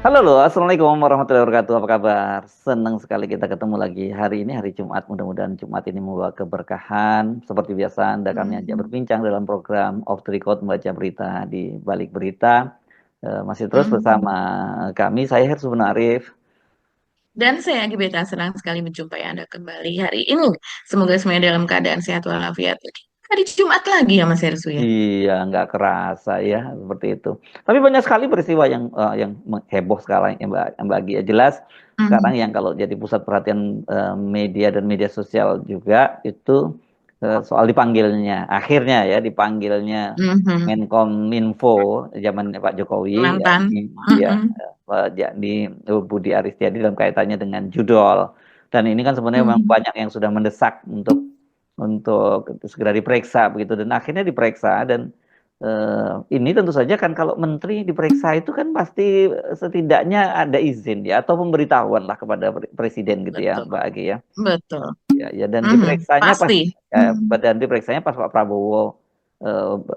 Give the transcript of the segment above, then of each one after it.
Halo loh, Assalamualaikum warahmatullahi wabarakatuh. Apa kabar? Senang sekali kita ketemu lagi. Hari ini hari Jumat. Mudah-mudahan Jumat ini membawa keberkahan. Seperti biasa, Anda kami ajak Mhm, berbincang dalam program Off the Record membaca berita di balik berita. Masih terus mhm. bersama kami, saya Hersubun Arif. Dan saya Gibeta senang sekali menjumpai Anda kembali hari ini. Semoga semuanya dalam keadaan sehat walafiat. Hari Jumat lagi ya Mas Hersu ya. Iya, nggak kerasa ya seperti itu. Tapi banyak sekali peristiwa yang heboh sekarang ya Mbak Agi. Ya, jelas sekarang Mhm, yang kalau jadi pusat perhatian media dan media sosial juga itu soal dipanggilnya, akhirnya ya dipanggilnya mhm. Menkominfo zaman Pak Jokowi, Mantan. yakni ya Mhm, yakni Budi Aris Setiadi dalam kaitannya dengan judol. Dan ini kan sebenarnya memang mhm. banyak yang sudah mendesak untuk segera diperiksa begitu dan akhirnya diperiksa dan ini tentu saja kan kalau menteri diperiksa itu kan pasti setidaknya ada izin ya atau pemberitahuan lah kepada presiden gitu ya Betul, Mbak Agi ya. betul. Ya, ya dan Mhm, diperiksanya pas pasti. Mhm, Pak Prabowo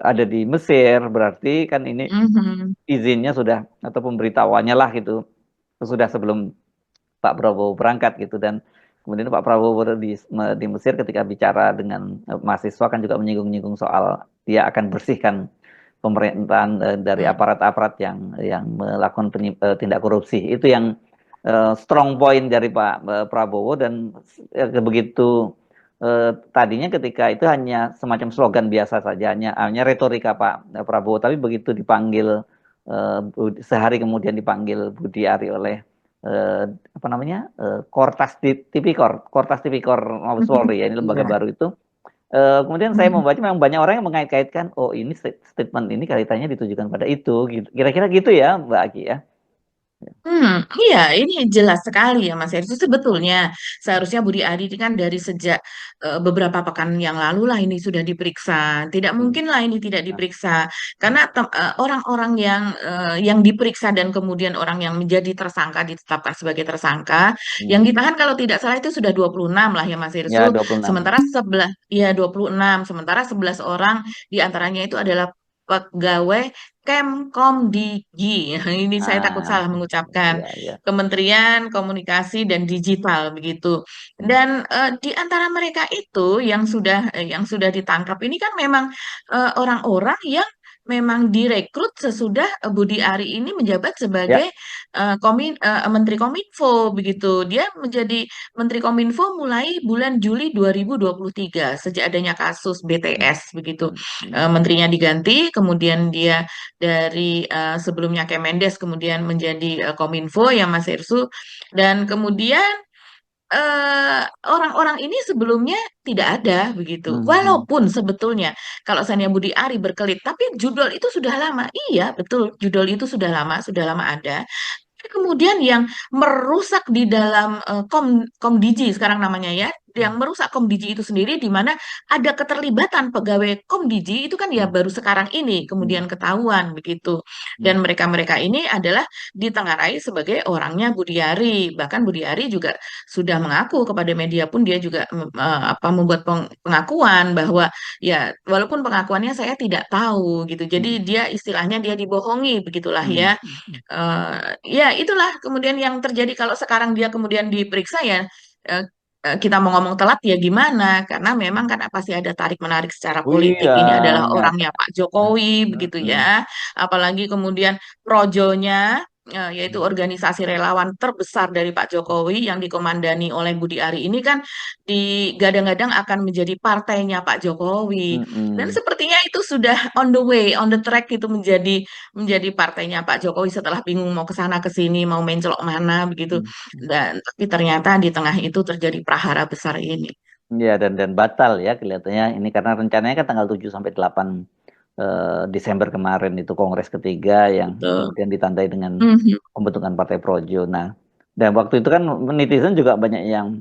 ada di Mesir berarti kan ini mhm, izinnya sudah atau pemberitahuannya lah gitu sudah sebelum Pak Prabowo berangkat gitu dan kemudian Pak Prabowo di Mesir ketika bicara dengan mahasiswa kan juga menyinggung-nyinggung soal dia akan bersihkan pemerintahan dari mhm, aparat-aparat yang melakukan tindak korupsi itu yang strong point dari Pak Prabowo dan begitu tadinya ketika itu hanya semacam slogan biasa saja hanya retorika Pak Prabowo tapi begitu dipanggil sehari kemudian dipanggil Budi Ari oleh eh, apa namanya Kortas Tipikor Mabes mhm. Polri ya ini lembaga Iya. baru itu. Kemudian saya Mhm. membaca memang banyak orang yang mengait-kaitkan oh ini statement ini kaitannya ditujukan pada itu gitu. Kira-kira gitu ya Mbak Aki ya. Iya, ini jelas sekali ya Mas Heri. Itu sebetulnya seharusnya Budi Ari ini kan dari sejak beberapa pekan yang lalu lah ini sudah diperiksa. Tidak Hmm. mungkin lah ini tidak Nah, diperiksa karena orang-orang yang diperiksa dan kemudian orang yang menjadi tersangka ditetapkan sebagai tersangka, yang hmm. ditahan kalau tidak salah itu sudah 26 lah ya Mas Ya Hersu. 26 ya. Sementara sebelah ya 26, sementara 11 orang diantaranya itu adalah pegawai Kemkomdigi. Ini saya takut Ah, salah mengucapkan. ya ya. Kementerian Komunikasi dan Digital begitu. Hmm. Dan di antara mereka itu yang sudah ditangkap ini kan memang orang-orang yang memang direkrut sesudah Budi Ari ini menjabat Ya. sebagai Menteri Kominfo begitu. Dia menjadi Menteri Kominfo mulai bulan Juli 2023 sejak adanya kasus Hmm. BTS begitu. Hmm. Hmm. Menterinya diganti, kemudian dia dari sebelumnya Kemendes kemudian menjadi Kominfo ya Mas Hersu dan kemudian orang-orang ini sebelumnya tidak ada begitu. Hmm. Hmm. Walaupun sebetulnya kalau Sania Budi Ari berkelit, tapi judul itu sudah lama. Iya, betul, judul itu sudah lama ada. Kemudian yang merusak di dalam Komdiji sekarang namanya ya, yang merusak Komdiji itu sendiri di mana ada keterlibatan pegawai Komdiji itu kan ya Hmm. baru sekarang ini Hmm. kemudian ketahuan begitu. Hmm. Dan mereka-mereka ini adalah ditengarai sebagai orangnya Budiari. Bahkan Budiari juga sudah mengaku kepada media pun dia juga membuat pengakuan bahwa ya walaupun pengakuannya saya tidak tahu gitu. Jadi Hmm. dia istilahnya dia dibohongi begitulah Hmm. ya. Ya itulah kemudian yang terjadi kalau sekarang dia kemudian diperiksa ya eh, kita mau ngomong telat ya gimana karena memang kan pasti ada tarik menarik secara Oh politik iya, ini adalah nyata. orangnya Pak Jokowi begitu Hmm. ya apalagi kemudian projonya yaitu Hmm. organisasi relawan terbesar dari Pak Jokowi yang dikomandani oleh Budi Ari ini kan digadang-gadang akan menjadi partainya Pak Jokowi Hmm. dan Hmm. sepertinya itu sudah on the way on the track itu menjadi partainya Pak Jokowi setelah bingung mau ke sana ke sini, mau mencelok mana begitu. Hmm. Dan tapi ternyata di tengah itu terjadi prahara besar ini. Ya dan batal ya kelihatannya ini karena rencananya kan tanggal 7 sampai 8 Desember kemarin itu Kongres ketiga yang Betul. kemudian ditandai dengan Mhm. pembentukan Partai Projo. Nah, dan waktu itu kan netizen juga banyak yang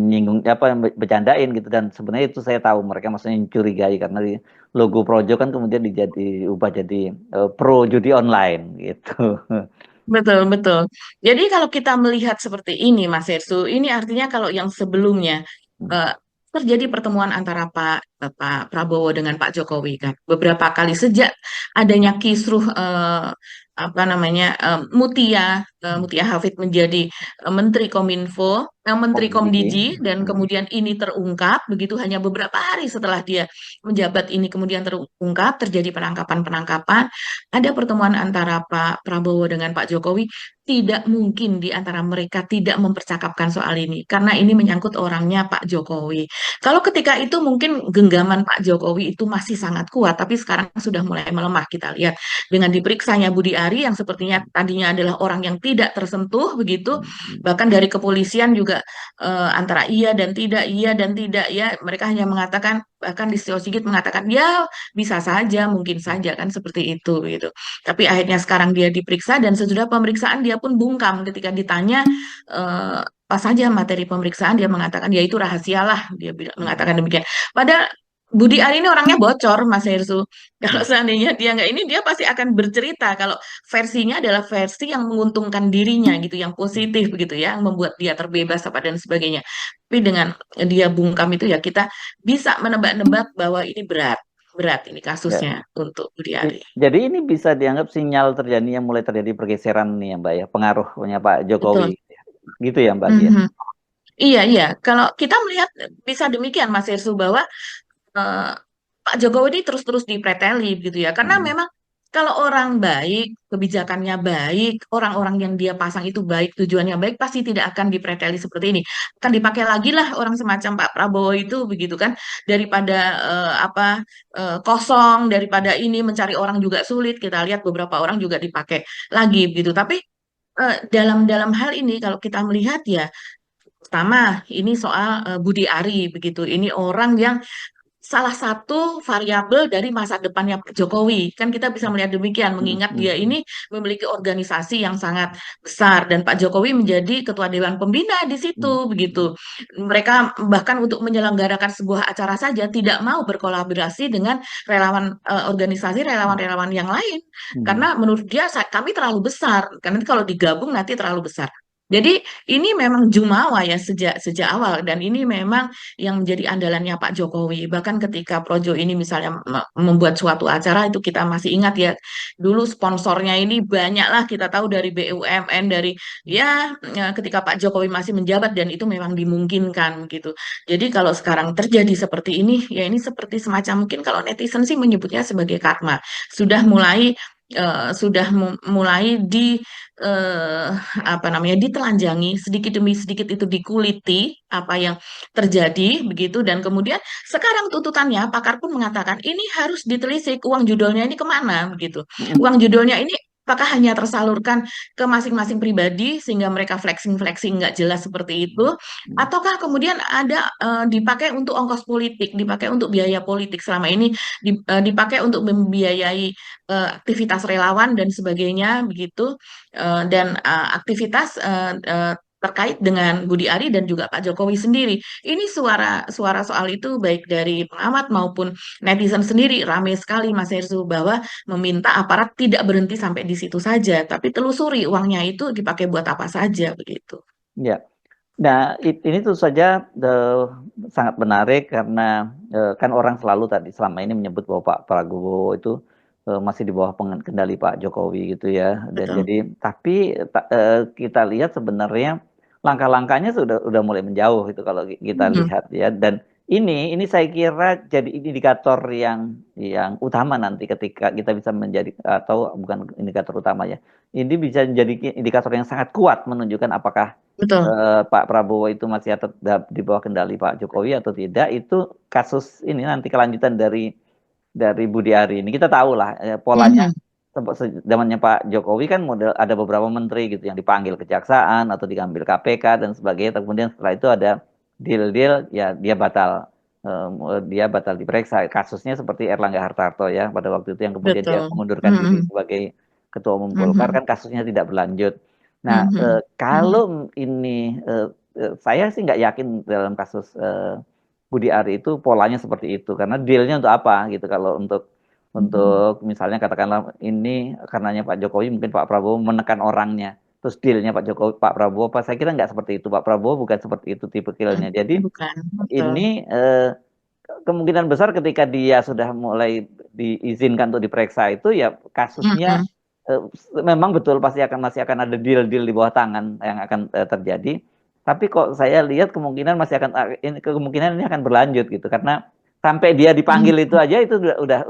nyinggung apa yang bercandain gitu dan sebenarnya itu saya tahu mereka maksudnya curigai karena di logo Projo kan kemudian diubah jadi pro judi online gitu. Betul, betul. Jadi kalau kita melihat seperti ini, Mas Hersu, ini artinya kalau yang sebelumnya eh, terjadi pertemuan antara Pak Prabowo dengan Pak Jokowi kan, beberapa kali sejak adanya kisruh apa namanya Mutia Mutia Hafid menjadi Menteri Kominfo, Menteri Komdigi. Komdigi, dan kemudian ini terungkap begitu hanya beberapa hari setelah dia menjabat ini kemudian terungkap terjadi penangkapan-penangkapan. Ada pertemuan antara Pak Prabowo dengan Pak Jokowi. Tidak mungkin di antara mereka tidak mempercakapkan soal ini karena ini menyangkut orangnya Pak Jokowi. Kalau ketika itu mungkin genggaman Pak Jokowi itu masih sangat kuat, tapi sekarang sudah mulai melemah kita lihat dengan diperiksanya Budi Ari yang sepertinya tadinya adalah orang yang tidak tersentuh begitu, bahkan dari kepolisian juga antara iya dan tidak ya, mereka hanya mengatakan bahkan Listio Sigit mengatakan ya bisa saja, mungkin saja kan seperti itu gitu. Tapi akhirnya sekarang dia diperiksa dan sesudah pemeriksaan dia pun bungkam ketika ditanya apa saja materi pemeriksaan dia mengatakan ya itu rahasialah dia mengatakan demikian. Padahal Budi Ari ini orangnya bocor, Mas Hersu. Kalau seandainya dia nggak ini, dia pasti akan bercerita kalau versinya adalah versi yang menguntungkan dirinya gitu, yang positif begitu ya, yang membuat dia terbebas apa dan sebagainya. Tapi dengan dia bungkam itu ya kita bisa menebak-nebak bahwa ini berat, berat ini Ya. kasusnya untuk Budi Ari. Jadi ini bisa dianggap sinyal terjadinya mulai terjadi pergeseran nih ya Mbak ya, pengaruhnya Pak Jokowi. Betul. Gitu ya Mbak Gia. Mhm. Iya, iya. Kalau kita melihat bisa demikian Mas Hersu bahwa eh, Pak Jokowi ini terus-terus dipreteli gitu ya. Karena Hmm. memang kalau orang baik, kebijakannya baik, orang-orang yang dia pasang itu baik, tujuannya baik, pasti tidak akan dipreteli seperti ini. Akan dipakai lagi lah orang semacam Pak Prabowo itu begitu kan. Daripada kosong, daripada ini mencari orang juga sulit. Kita lihat beberapa orang juga dipakai lagi begitu. Tapi dalam dalam hal ini kalau kita melihat ya pertama ini soal Budi Ari begitu. Ini orang yang salah satu variabel dari masa depannya Pak Jokowi. Kan kita bisa melihat demikian, Hmm. mengingat Hmm. dia ini memiliki organisasi yang sangat besar dan Pak Jokowi menjadi ketua dewan pembina di Hmm. situ begitu. Mereka bahkan untuk menyelenggarakan sebuah acara saja tidak mau berkolaborasi dengan relawan organisasi relawan-relawan yang lain Hmm. karena menurut dia kami terlalu besar. Karena kalau digabung nanti terlalu besar. Jadi ini memang jumawa ya sejak sejak awal dan ini memang yang menjadi andalannya Pak Jokowi. Bahkan ketika Projo ini misalnya membuat suatu acara itu kita masih ingat ya, dulu sponsornya ini banyak lah kita tahu dari BUMN dari ketika Pak Jokowi masih menjabat dan itu memang dimungkinkan gitu. Jadi kalau sekarang terjadi seperti ini ya ini seperti semacam mungkin kalau netizen sih menyebutnya sebagai karma. Sudah mulai mulai eh, apa namanya ditelanjangi sedikit demi sedikit itu dikuliti apa yang terjadi begitu dan kemudian sekarang tuntutannya pakar pun mengatakan ini harus ditelisik uang judulnya ini kemana begitu. Hmm. Uang judulnya ini apakah hanya tersalurkan ke masing-masing pribadi sehingga mereka flexing-flexing nggak jelas seperti itu ataukah kemudian ada dipakai untuk ongkos politik, dipakai untuk biaya politik selama ini dipakai untuk membiayai aktivitas relawan dan sebagainya begitu dan aktivitas terkait dengan Budi Ari dan juga Pak Jokowi sendiri. Ini suara soal itu baik dari pengamat maupun netizen sendiri ramai sekali Mas Hersu bahwa meminta aparat tidak berhenti sampai di situ saja, tapi telusuri uangnya itu dipakai buat apa saja begitu. Ya. Nah, ini tentu saja sangat menarik karena kan orang selalu tadi selama ini menyebut bahwa Pak Prabowo itu masih di bawah kendali Pak Jokowi gitu ya. Dan Betul. jadi tapi kita lihat sebenarnya langkah-langkahnya sudah mulai menjauh itu kalau kita Mhm. lihat ya. Dan ini saya kira jadi indikator yang utama nanti ketika kita bisa menjadi atau bukan indikator utama ya. Ini bisa menjadi indikator yang sangat kuat menunjukkan apakah Betul. Pak Prabowo itu masih tetap di bawah kendali Pak Jokowi atau tidak, itu kasus ini nanti kelanjutan dari Budi Ari ini. Kita tahu lah polanya Mhm. zamannya Pak Jokowi kan model ada beberapa menteri gitu yang dipanggil kejaksaan atau diambil KPK dan sebagainya. Kemudian setelah itu ada deal-deal ya dia batal diperiksa. Kasusnya seperti Erlangga Hartarto ya pada waktu itu yang kemudian dia Betul. mengundurkan diri Mhm. sebagai ketua umum Golkar Mhm. kan kasusnya tidak berlanjut. Nah, Mhm. Mhm. kalau ini saya sih nggak yakin dalam kasus Budi Ari itu polanya seperti itu karena dealnya untuk apa gitu kalau Mhm. untuk misalnya katakanlah ini karenanya Pak Jokowi mungkin Pak Prabowo menekan orangnya terus dealnya Pak Prabowo apa saya kira nggak seperti itu Pak Prabowo bukan seperti itu tipe dealnya jadi Bukan. Betul. ini kemungkinan besar ketika dia sudah mulai diizinkan untuk diperiksa itu ya kasusnya Mhm. eh, memang betul pasti masih akan ada deal-deal di bawah tangan yang akan terjadi. Tapi kok saya lihat kemungkinan ini akan berlanjut gitu karena sampai dia Hmm. dipanggil itu aja itu udah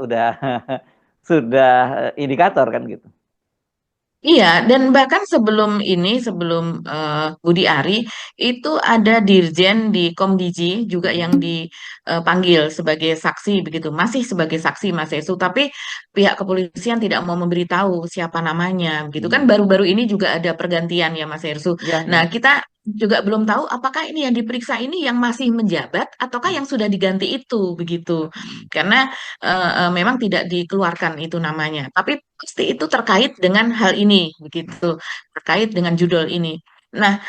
sudah indikator kan gitu. Iya, dan bahkan sebelum ini, sebelum Budi Ari, itu ada Dirjen di Komdiji juga yang Mm-mm. dipanggil sebagai saksi begitu, masih sebagai saksi Mas Yesu, tapi pihak kepolisian tidak mau memberitahu siapa namanya, begitu kan Hmm. baru-baru ini juga ada pergantian ya Mas Yesu. Ya, Nah, ya. kita juga belum tahu apakah ini yang diperiksa ini yang masih menjabat ataukah Hmm. yang sudah diganti itu begitu. Hmm. Karena memang tidak dikeluarkan itu namanya. Tapi pasti itu terkait dengan hal ini, begitu, terkait dengan judul ini. Nah,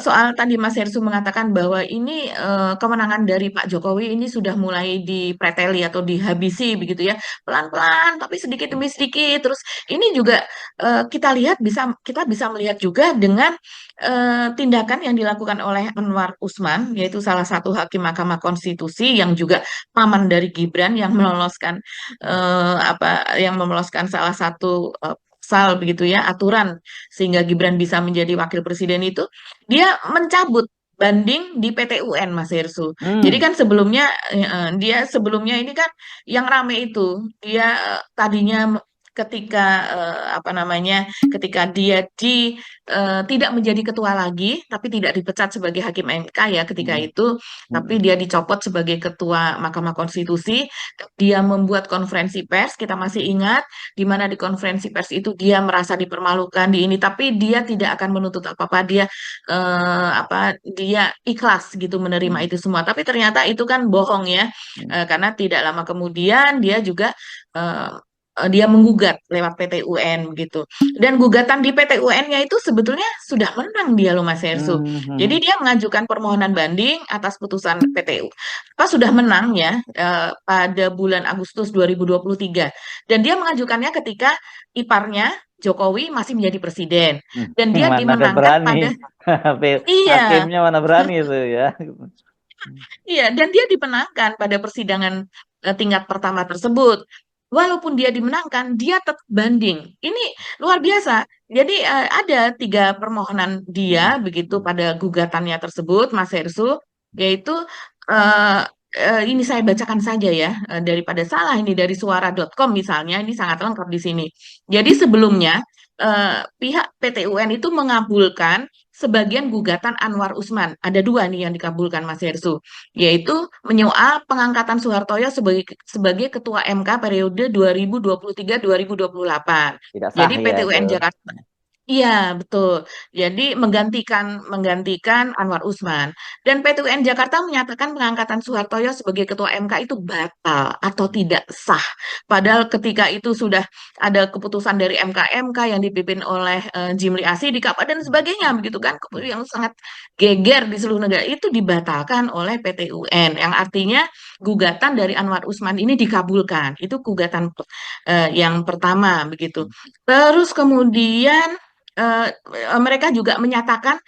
soal tadi Mas Hersu mengatakan bahwa ini kemenangan dari Pak Jokowi ini sudah mulai dipreteli atau dihabisi begitu ya, pelan-pelan tapi sedikit demi sedikit. Terus ini juga kita bisa melihat juga dengan tindakan yang dilakukan oleh Anwar Usman, yaitu salah satu hakim Mahkamah Konstitusi yang juga paman dari Gibran yang meloloskan yang meloloskan salah satu pasal begitu ya aturan sehingga Gibran bisa menjadi wakil presiden itu dia mencabut banding di PT UN Mas Hersu. Jadi Hmm. kan sebelumnya dia sebelumnya ini kan yang rame itu dia tadinya ketika apa namanya ketika dia tidak menjadi ketua lagi tapi tidak dipecat sebagai hakim MK ya ketika Hmm. itu tapi Hmm. dia dicopot sebagai ketua Mahkamah Konstitusi. Dia membuat konferensi pers, kita masih ingat, di mana di konferensi pers itu dia merasa dipermalukan di ini, tapi dia tidak akan menuntut apa-apa, dia ikhlas gitu menerima Hmm. itu semua. Tapi ternyata itu kan bohong ya, Hmm. karena tidak lama kemudian dia juga eh, dia menggugat lewat PT UN gitu. Dan gugatan di PT UN-nya itu sebetulnya sudah menang dia loh Mas Hersu. Hmm. Jadi Hmm. dia mengajukan permohonan banding atas putusan PT apa sudah menang ya pada bulan Agustus 2023 dan dia mengajukannya ketika iparnya Jokowi masih menjadi presiden Hmm. dan dia Mana ada dimenangkan berani. pada iya Hakimnya mana berani itu ya. iya dan dia dimenangkan pada persidangan tingkat pertama tersebut. Walaupun dia dimenangkan, dia tetap banding. Ini luar biasa. Jadi ada tiga permohonan Hmm. dia begitu Hmm. pada gugatannya tersebut, Mas Hersu, yaitu eh, ini saya bacakan saja ya daripada salah ini dari suara.com misalnya ini sangat lengkap di sini. Jadi sebelumnya pihak PT UN itu mengabulkan sebagian gugatan Anwar Usman. Ada dua nih yang dikabulkan Mas Hersu, yaitu menyoal pengangkatan Soehartojo sebagai Ketua MK periode 2023-2028. Tidak sah Jadi ya PT itu. UN Jakarta iya, betul. Jadi menggantikan menggantikan Anwar Usman dan PT UN Jakarta menyatakan pengangkatan Soehartojo sebagai ketua MK itu batal atau tidak sah. Padahal ketika itu sudah ada keputusan dari MK-MK yang dipimpin oleh Jimli Asidika dan sebagainya begitu kan yang sangat geger di seluruh negara itu dibatalkan oleh PT UN yang artinya gugatan dari Anwar Usman ini dikabulkan. Itu gugatan yang pertama begitu. Terus kemudian eh, mereka juga menyatakan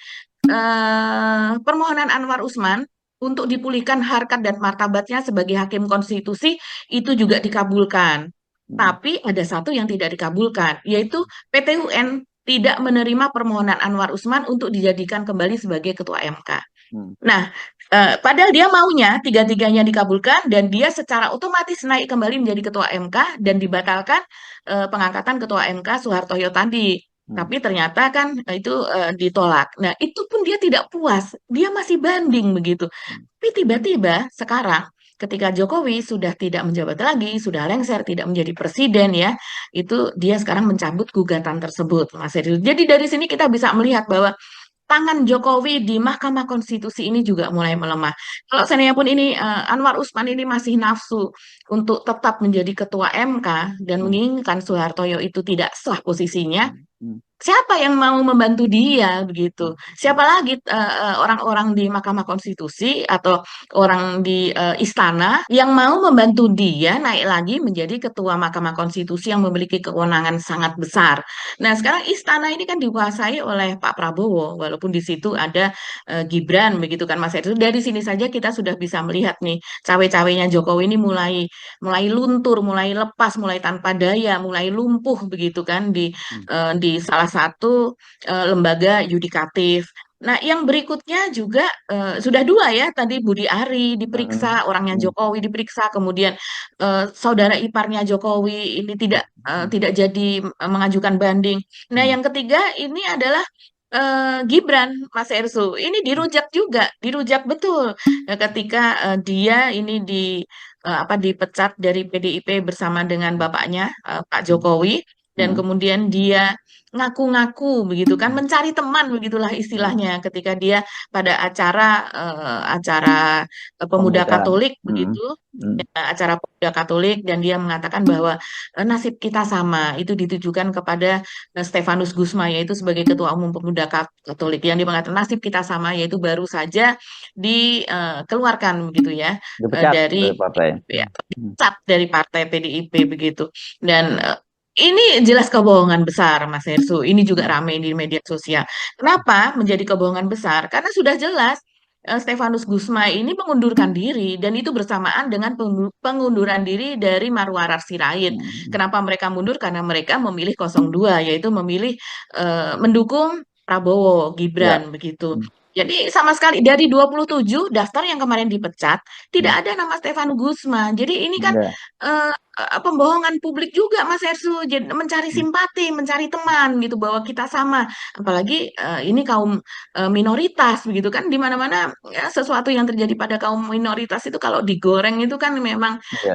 permohonan Anwar Usman untuk dipulihkan harkat dan martabatnya sebagai hakim konstitusi itu juga dikabulkan. Hmm. Tapi ada satu yang tidak dikabulkan, yaitu PT UN tidak menerima permohonan Anwar Usman untuk dijadikan kembali sebagai ketua MK. Hmm. Nah, padahal dia maunya tiga-tiganya dikabulkan dan dia secara otomatis naik kembali menjadi ketua MK dan dibatalkan pengangkatan ketua MK Soehartojo tadi. Hmm. Tapi ternyata kan itu ditolak. Nah, itu pun dia tidak puas. Dia masih banding begitu. Hmm. Tapi tiba-tiba sekarang ketika Jokowi sudah tidak menjabat lagi, sudah lengser tidak menjadi presiden ya, itu dia sekarang mencabut gugatan tersebut, Mas Heri. Jadi dari sini kita bisa melihat bahwa tangan Jokowi di Mahkamah Konstitusi ini juga mulai melemah. Kalau seandainya pun ini Anwar Usman ini masih nafsu untuk tetap menjadi ketua MK dan Hmm. menginginkan Soehartojo itu tidak sah posisinya, Hmm. Siapa yang mau membantu dia begitu? Siapa Hmm. lagi orang-orang di Mahkamah Konstitusi atau orang di istana yang mau membantu dia naik lagi menjadi ketua Mahkamah Konstitusi yang memiliki kewenangan sangat besar. Nah, sekarang istana ini kan dikuasai oleh Pak Prabowo, walaupun di situ ada Gibran begitu kan Mas Heru. Dari sini saja kita sudah bisa melihat nih cawe-cawenya Jokowi ini mulai mulai luntur, mulai lepas, mulai tanpa daya, mulai lumpuh begitu kan Hmm. di salah satu lembaga yudikatif. Nah, yang berikutnya juga sudah dua ya, tadi Budi Ari Hmm. diperiksa, orangnya Hmm. Jokowi diperiksa, kemudian saudara iparnya Jokowi ini Hmm. tidak jadi mengajukan banding. Nah, Hmm. yang ketiga ini adalah Gibran, Mas Ersu. Ini dirujak juga, dirujak betul. Ketika dia ini apa dipecat dari PDIP bersama dengan bapaknya Pak Hmm. Jokowi dan Hmm. kemudian dia ngaku-ngaku begitu kan Hmm. mencari teman begitulah Hmm. istilahnya ketika dia pada acara pemuda Pemuda. Katolik Hmm. begitu Hmm. acara pemuda Katolik dan dia mengatakan bahwa nasib kita sama itu ditujukan kepada Stefanus Gusma yaitu sebagai ketua umum pemuda Katolik yang dia mengatakan nasib kita sama yaitu baru saja dikeluarkan begitu ya Dipecat dari dari partai. ya, Hmm. cat dari partai PDIP begitu. Dan ini jelas kebohongan besar, Mas Hersu. Ini juga Hmm. ramai di media sosial. Kenapa menjadi kebohongan besar? Karena sudah jelas Stefanus Gusma ini mengundurkan diri dan itu bersamaan dengan pengunduran diri dari Marwarar Sirait. Hmm. Kenapa mereka mundur? Karena mereka memilih 02, yaitu memilih mendukung Prabowo, Ya. Gibran begitu. Hmm. Jadi sama sekali dari 27 daftar yang kemarin dipecat Hmm. tidak ada nama Stefan Gusman. Jadi ini kan Ya. pembohongan publik juga Mas Ersu. Jadi mencari Hmm. simpati, mencari teman gitu bahwa kita sama. Apalagi ini kaum minoritas begitu kan di mana-mana ya, sesuatu yang terjadi pada kaum minoritas itu kalau digoreng itu kan memang Ya.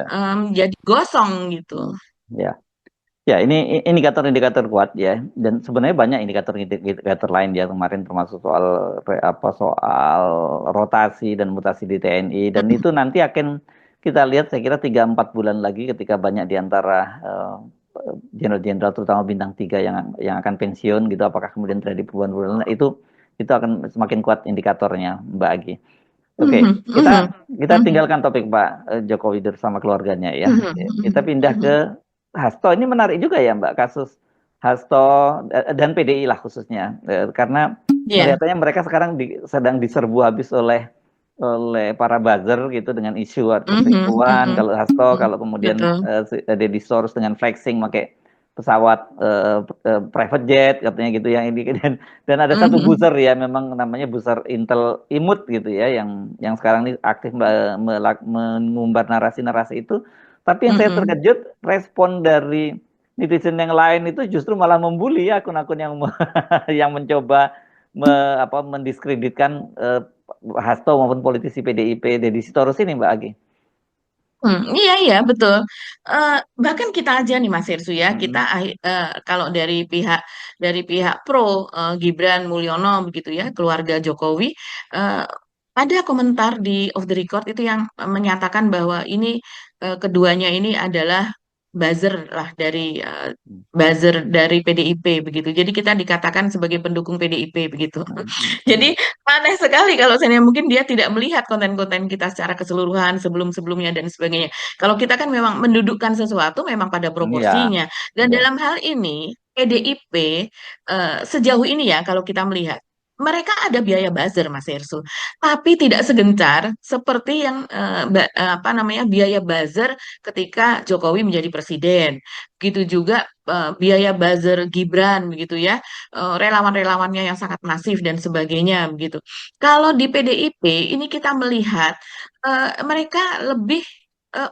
jadi gosong gitu. Hmm. Ya. Ya, ini indikator-indikator kuat ya, dan sebenarnya banyak indikator-indikator lain ya kemarin termasuk soal soal rotasi dan mutasi di TNI dan itu nanti akan kita lihat saya kira 3-4 bulan lagi ketika banyak di antara jenderal-jenderal terutama bintang 3 yang akan pensiun gitu apakah kemudian terjadi perubahan-perubahan. Nah, itu akan semakin kuat indikatornya Mbak Agi. Oke, Mhm, mhm, kita mhm, tinggalkan topik Pak Jokowi bersama keluarganya ya. mhm, Kita mhm, pindah ke mhm. Hasto. Ini menarik juga ya Mbak kasus Hasto dan PDI lah khususnya. Karena Iya. kelihatannya mereka sekarang sedang diserbu habis oleh para buzzer gitu dengan isu Mhm, perselingkuhan. mhm, Kalau Hasto, mhm. kalau kemudian Betul. Deddy Soros dengan flexing pakai pesawat private jet katanya gitu yang ini dan ada satu Mhm, buzzer ya memang namanya buzzer Intel Imut gitu ya yang sekarang ini aktif mengumbar narasi-narasi itu. Tapi yang saya mhm. terkejut respon dari netizen yang lain itu justru malah membuli ya akun-akun yang yang mencoba mendiskreditkan Hasto maupun politisi PDIP Deddy Sitorus ini Mbak Agi. Iya iya betul. Eh, Bahkan kita aja nih Mas Irsu ya, kita Hmm. kalau dari pihak pro Gibran Mulyono begitu ya, keluarga Jokowi, eh, ada komentar di off the record itu yang menyatakan bahwa ini keduanya ini adalah buzzer lah dari PDIP begitu. Jadi kita dikatakan sebagai pendukung PDIP begitu. Hmm. Hmm. Jadi Hmm. aneh sekali kalau saya mungkin dia tidak melihat konten-konten kita secara keseluruhan sebelum-sebelumnya dan sebagainya. Kalau kita kan memang mendudukkan sesuatu memang pada Iya, proporsinya. Dan iya. dalam hal ini PDIP sejauh ini ya kalau kita melihat mereka ada biaya buzzer Mas Ersu, tapi tidak segencar seperti yang apa namanya biaya buzzer ketika Jokowi menjadi presiden. Begitu juga biaya buzzer Gibran begitu ya relawan-relawannya yang sangat masif dan sebagainya begitu. Kalau di PDIP ini kita melihat mereka lebih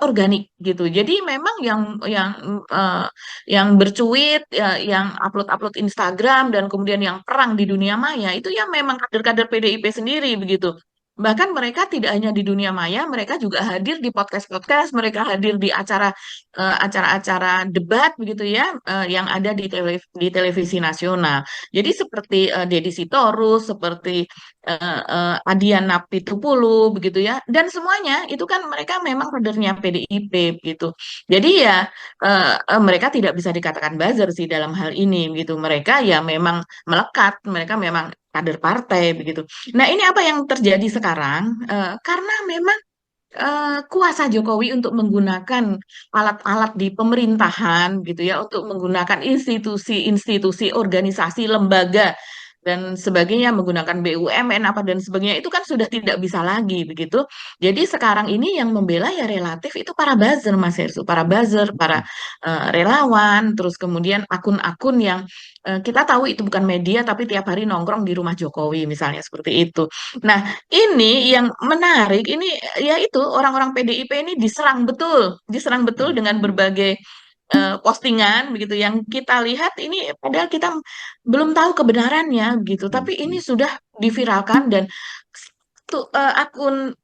organik gitu. Jadi memang eh, yang bercuit, ya, yang upload-upload Instagram dan kemudian yang perang di dunia maya itu ya memang kader-kader PDIP sendiri begitu. Bahkan mereka tidak hanya di dunia maya, mereka juga hadir di podcast-podcast, mereka hadir di acara-acara debat begitu ya, yang ada di televisi nasional. Jadi seperti Deddy Sitorus, seperti Adian Apitupulu begitu ya, dan semuanya itu kan mereka memang kadernya PDIP gitu. Jadi ya mereka tidak bisa dikatakan buzzer sih dalam hal ini gitu. Mereka ya memang melekat, mereka memang kader partai begitu. Nah, ini apa yang terjadi sekarang? Karena memang kuasa Jokowi untuk menggunakan alat-alat di pemerintahan gitu ya, untuk menggunakan institusi-institusi, organisasi, lembaga dan sebagainya, menggunakan BUMN apa dan sebagainya itu kan sudah tidak bisa lagi begitu. Jadi sekarang ini yang membela ya relatif itu para buzzer Mas Hersu, para buzzer, para relawan, terus kemudian akun-akun yang kita tahu itu bukan media tapi tiap hari nongkrong di rumah Jokowi misalnya seperti itu. Nah, ini yang menarik ini yaitu orang-orang PDIP ini diserang betul dengan berbagai postingan begitu yang kita lihat ini padahal kita belum tahu kebenarannya begitu, tapi ini sudah diviralkan dan akun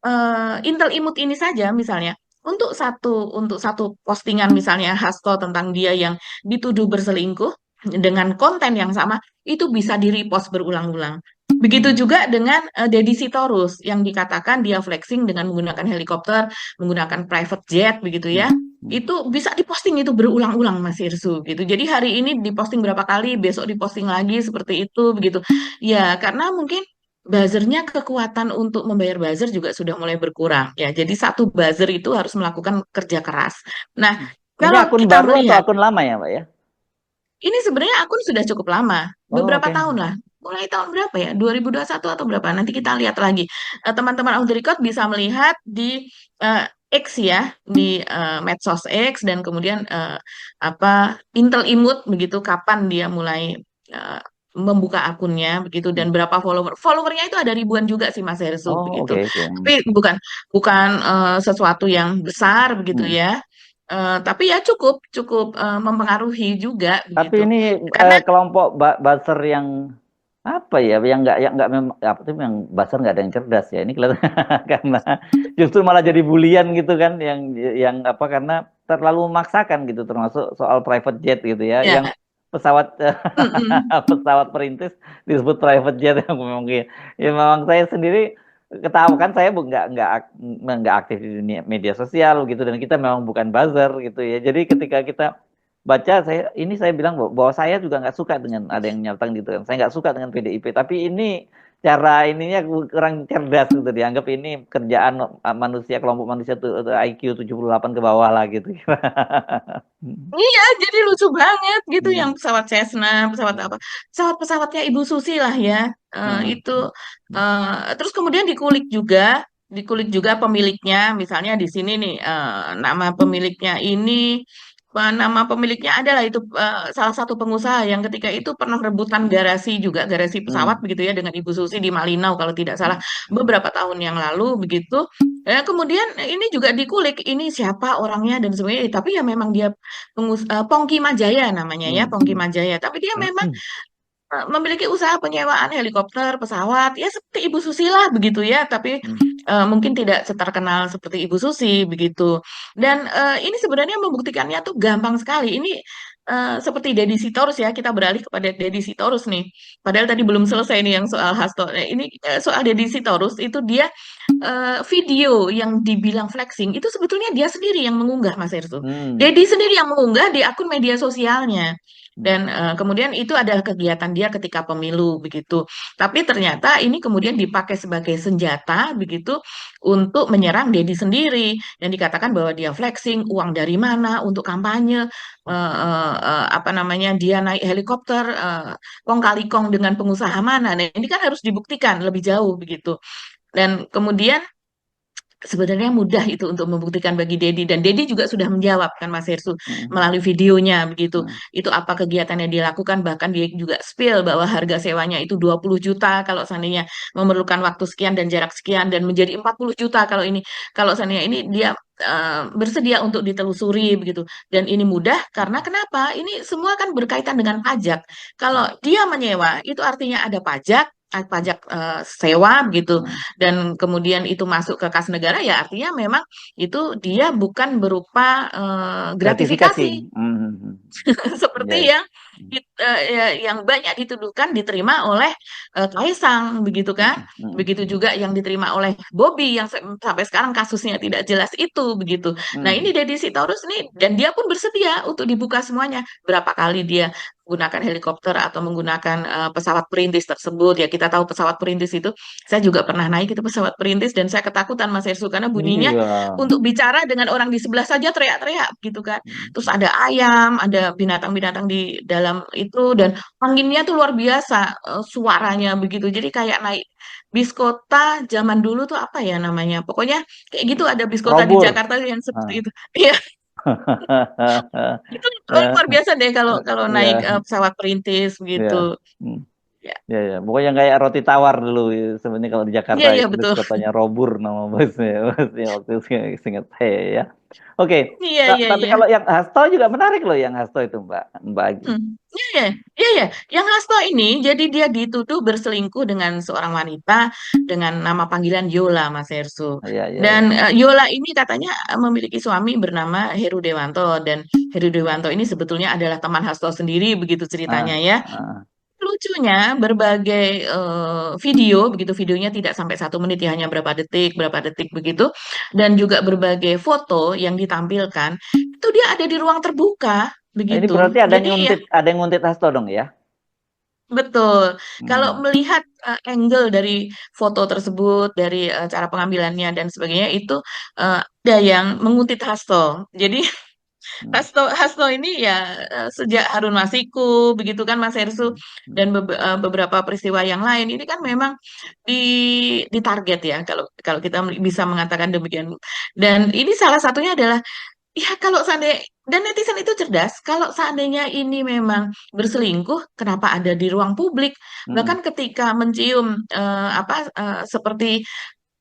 Intel Imut ini saja misalnya untuk satu postingan misalnya Hasto tentang dia yang dituduh berselingkuh dengan konten yang sama itu bisa di-repost berulang-ulang. Begitu juga dengan Deddy Sitorus yang dikatakan dia flexing dengan menggunakan helikopter, menggunakan private jet begitu ya. Itu bisa diposting itu berulang-ulang Mas Irsu gitu. Jadi hari ini diposting berapa kali, besok diposting lagi seperti itu begitu. Ya, karena mungkin buzzernya kekuatan untuk membayar buzzer juga sudah mulai berkurang ya. Jadi satu buzzer itu harus melakukan kerja keras. Nah, Ini kalau akun kita baru atau melihat akun lama ya, Mbak ya? ini sebenarnya akun sudah cukup lama, Oh, beberapa oke. tahun lah. Mulai tahun berapa ya? 2021 atau berapa? Nanti kita lihat lagi. Teman-teman Off the Record bisa melihat di X ya, di medsos X dan kemudian apa Intel Imut begitu kapan dia mulai eh, membuka akunnya begitu dan berapa follower. Followernya itu ada ribuan juga sih Mas Hersu Oh, begitu. oke, oke. Tapi bukan bukan sesuatu yang besar begitu Hmm. ya. Tapi ya cukup cukup mempengaruhi juga Tapi begitu. ini Karena kelompok buzzer yang apa ya, yang nggak memang apa tuh yang buzzer nggak ada yang cerdas ya. Ini kelihatan karena justru malah jadi bulian gitu kan, yang apa karena terlalu memaksakan gitu, termasuk soal private jet gitu ya, ya, yang pesawat mm-mm. pesawat perintis disebut private jet yang memang ya memang saya sendiri ketahui kan saya nggak aktif di dunia media sosial gitu dan kita memang bukan buzzer gitu ya. Jadi ketika kita baca saya bilang bahwa saya juga nggak suka dengan ada yang nyertang gitu kan. Saya nggak suka dengan PDIP, tapi ini cara ininya kurang cerdas gitu dianggap ini kerjaan manusia kelompok manusia tuh IQ 78 ke bawah lah gitu. Iya, jadi lucu banget gitu yang Hmm. pesawat Cessna, pesawat apa, pesawat-pesawatnya Ibu Susi lah ya. Hmm. Itu terus kemudian dikulik juga pemiliknya, misalnya di sini nih nama pemiliknya ini, nama pemiliknya adalah itu salah satu pengusaha yang ketika itu pernah rebutan garasi juga, garasi pesawat Hmm. begitu ya dengan Ibu Susi di Malinau kalau tidak salah Hmm. beberapa tahun yang lalu begitu. Kemudian ini juga dikulik, ini siapa orangnya dan sebagainya. Tapi ya memang dia Pongki Majaya namanya ya, Hmm. Pongki Majaya. Tapi dia memang Hmm. memiliki usaha penyewaan helikopter, pesawat, ya seperti Ibu Susi lah begitu ya. Tapi Hmm. mungkin tidak seterkenal seperti Ibu Susi begitu. Dan ini sebenarnya membuktikannya tuh gampang sekali. Ini seperti Deddy Sitorus ya, kita beralih kepada Deddy Sitorus nih. Padahal tadi belum selesai nih yang soal Hasto. Nah, ini soal Deddy Sitorus itu dia video yang dibilang flexing itu sebetulnya dia sendiri yang mengunggah Mas Erso. Hmm. Dedi sendiri yang mengunggah di akun media sosialnya. Hmm. Dan kemudian itu adalah kegiatan dia ketika pemilu begitu. Tapi ternyata ini kemudian dipakai sebagai senjata begitu untuk menyerang Dedi sendiri dan dikatakan bahwa dia flexing uang dari mana untuk kampanye, apa namanya dia naik helikopter kong kali kong dengan pengusaha mana. Nah, ini kan harus dibuktikan lebih jauh begitu. Dan kemudian sebenarnya mudah itu untuk membuktikan bagi Dedi dan Dedi juga sudah menjawab kan Mas Hersu Hmm. melalui videonya begitu. Hmm. Itu apa kegiatan yang dilakukan bahkan dia juga spill bahwa harga sewanya itu 20 juta kalau seandainya memerlukan waktu sekian dan jarak sekian dan menjadi 40 juta kalau seandainya ini dia bersedia untuk ditelusuri begitu. Dan ini mudah karena kenapa? Ini semua kan berkaitan dengan pajak. Kalau dia menyewa itu artinya ada pajak. pajak sewa begitu, Hmm. dan kemudian itu masuk ke kas negara, ya artinya memang itu dia bukan berupa Gratifikasi. gratifikasi Hmm. Ya, seperti ya. yang yang banyak dituduhkan diterima oleh Kaisang begitu kan. Hmm. Hmm. Begitu Hmm. juga yang diterima oleh Bobby yang sampai sekarang kasusnya tidak jelas itu begitu. Nah, Hmm. ini Deddy Sitorus nih, dan dia pun bersedia untuk dibuka semuanya. Berapa kali dia menggunakan helikopter atau menggunakan pesawat perintis tersebut. Ya, kita tahu pesawat perintis itu, saya juga pernah naik itu pesawat perintis dan saya ketakutan Mas Ersu karena bunyinya Iya. untuk bicara dengan orang di sebelah saja teriak-teriak gitu kan. Terus Hmm. ada ayam, ada binatang-binatang di dalam itu, dan anginnya tuh luar biasa, suaranya begitu. Jadi kayak naik bis kota zaman dulu tuh apa ya namanya? Pokoknya kayak gitu, ada bis kota di Robur. Jakarta yang seperti Ah. itu. Iya, itu luar Ya, biasa deh kalau kalau naik ya, pesawat perintis begitu. ya. Hmm. Ya, Ya, ya. Pokoknya kayak roti tawar dulu. Sebenarnya kalau di iya, Jakarta iya itu bis betul. kotanya Robur nama busnya. Busnya waktu itu seingat saya ya. Oke, Iya, iya, Tapi iya. kalau yang Hasto juga menarik loh yang Hasto itu Mbak, Mbak Agi. Hmm. Iya, iya, iya, iya. Yang Hasto ini, jadi dia dituduh berselingkuh dengan seorang wanita dengan nama panggilan Yola, Mas Ersu. Ya, ya, Dan ya. Yola ini katanya memiliki suami bernama Heru Dewanto, dan Heru Dewanto ini sebetulnya adalah teman Hasto sendiri, begitu ceritanya Ah, ya. ah. Lucunya berbagai video, begitu videonya tidak sampai 1 menit ya, hanya berapa detik begitu, dan juga berbagai foto yang ditampilkan itu dia ada di ruang terbuka Nah, ini begitu. berarti Jadi ya ada yang nguntit Hasto dong ya? betul. Kalau Hmm. melihat angle dari foto tersebut, dari cara pengambilannya dan sebagainya itu ada yang menguntit Hasto. Jadi Hmm. Hasto ini ya sejak Harun Masiku begitu kan Mas Hersu, dan Hmm. beberapa peristiwa yang lain ini kan memang di ditarget ya, kalau kalau kita bisa mengatakan demikian. Dan ini salah satunya adalah, ya kalau seandainya, dan netizen itu cerdas, kalau seandainya ini memang berselingkuh, kenapa ada di ruang publik? Hmm. Bahkan ketika mencium seperti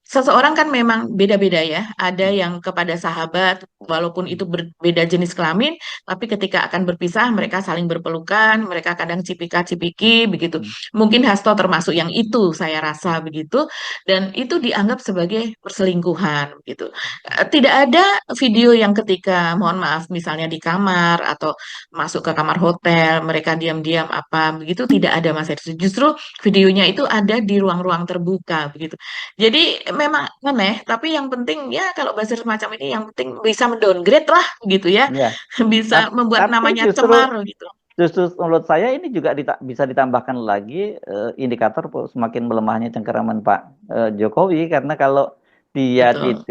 seseorang kan memang beda-beda ya. Ada Hmm. yang kepada sahabat, walaupun itu berbeda jenis kelamin, tapi ketika akan berpisah, mereka saling berpelukan, mereka kadang cipika-cipiki, begitu. Hmm. Mungkin Hasto termasuk yang itu, saya rasa begitu. Dan itu dianggap sebagai perselingkuhan, gitu. Tidak ada video yang ketika, mohon maaf, misalnya di kamar, atau masuk ke kamar hotel, mereka diam-diam apa, begitu, tidak ada Mas Hersu. Justru videonya itu ada di ruang-ruang terbuka, begitu. Jadi memang aneh, tapi yang penting ya kalau buzzer semacam ini yang penting bisa mendowngrade lah gitu ya. Ya. Bisa Tap- membuat Tapi namanya justru cemar gitu. justru menurut saya ini juga bisa ditambahkan lagi indikator semakin melemahnya cengkeraman Pak Jokowi karena kalau dia Betul.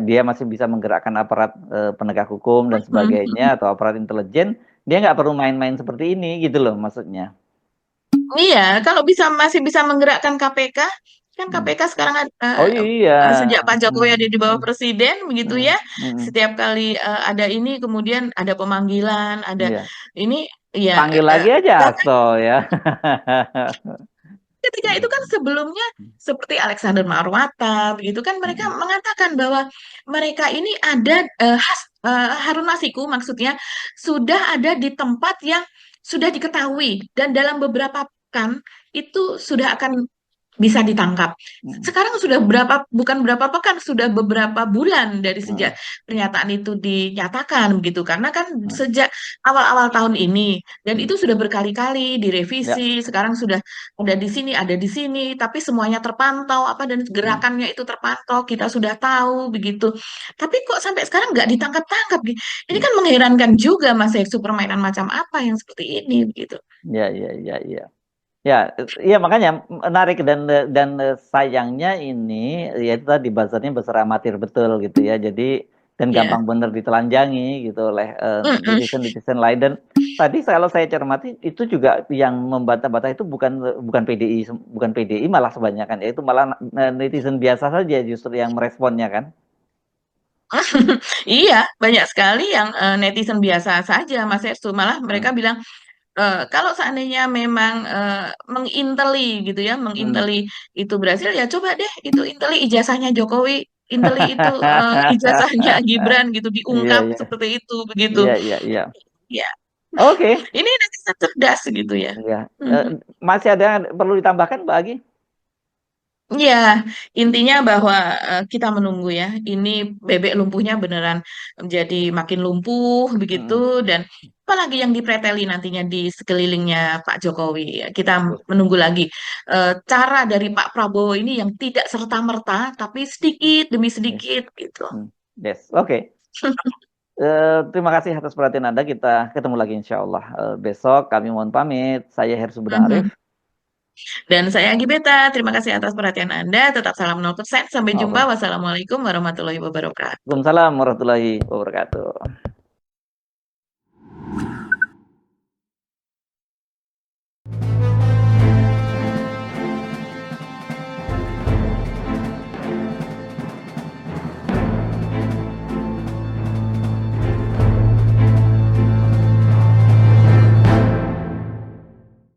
dia masih bisa menggerakkan aparat penegak hukum dan sebagainya atau aparat intelijen, dia nggak perlu main-main seperti ini gitu loh maksudnya. Iya, kalau masih bisa menggerakkan KPK, kan Hmm. KPK sekarang Oh iya. sejak Pak Jokowi ada Hmm. di bawah Hmm. presiden begitu Hmm. ya. Hmm. Setiap kali ada ini kemudian ada pemanggilan, ada Iya. ini ya, Panggil lagi aja bahkan Hasto ya. ketika itu kan sebelumnya seperti Alexander Marwata begitu kan, mereka Hmm. mengatakan bahwa mereka ini ada Harun Masiku maksudnya sudah ada di tempat yang sudah diketahui, dan dalam beberapa pekan itu sudah akan bisa ditangkap. Hmm. Sekarang sudah bukan berapa pekan, sudah beberapa bulan dari sejak Hmm. pernyataan itu dinyatakan begitu. Karena kan Hmm. sejak awal-awal tahun ini, dan Hmm. itu sudah berkali-kali Ya. direvisi, sekarang sudah ada di sini, tapi semuanya terpantau apa, dan Hmm. gerakannya itu terpantau, kita sudah tahu begitu. Tapi kok sampai sekarang nggak ditangkap-tangkap? Ini Hmm. kan mengherankan juga Mas Eksu, permainan macam apa yang seperti ini begitu. Ya, ya, ya, ya. Ya, iya makanya menarik dan sayangnya ini ya itu tadi buzzernya buzzer amatir betul gitu ya. Jadi dan Ya. gampang bener ditelanjangi gitu oleh Mm-mm. netizen-netizen lain dan tadi kalau saya cermati itu juga yang membantah-bantah itu bukan PDI bukan PDI malah kebanyakan ya itu malah netizen biasa saja justru yang meresponnya kan. Iya, banyak sekali yang netizen biasa saja, Mas Ersu. Malah mereka Hmm. bilang, kalau seandainya memang menginteli gitu ya, Hmm. menginteli itu berhasil, ya coba deh itu inteli ijazahnya Jokowi, inteli itu ijazahnya Gibran gitu, Iya, diungkap iya, seperti itu, begitu. iya, iya, iya. Ya, Oke. ini sangat cerdas gitu ya. Ya. Mhm. Masih ada yang perlu ditambahkan, Mbak Agi? Ya, intinya bahwa kita menunggu ya. Ini bebek lumpuhnya beneran menjadi makin lumpuh begitu Mm-mm. dan apalagi yang dipreteli nantinya di sekelilingnya Pak Jokowi. Ya, kita Yes. menunggu lagi cara dari Pak Prabowo ini yang tidak serta-merta tapi sedikit demi Yes. sedikit gitu. Yes. Oke. Terima kasih atas perhatian Anda. Kita ketemu lagi insya Allah besok. Kami mohon pamit. Saya Hersu Budha Arif. Mhm. Dan saya Agi Beta, terima kasih atas perhatian Anda. Tetap salam 0%. Sampai jumpa. Oke. Wassalamualaikum warahmatullahi wabarakatuh. Waalaikumsalam warahmatullahi wabarakatuh.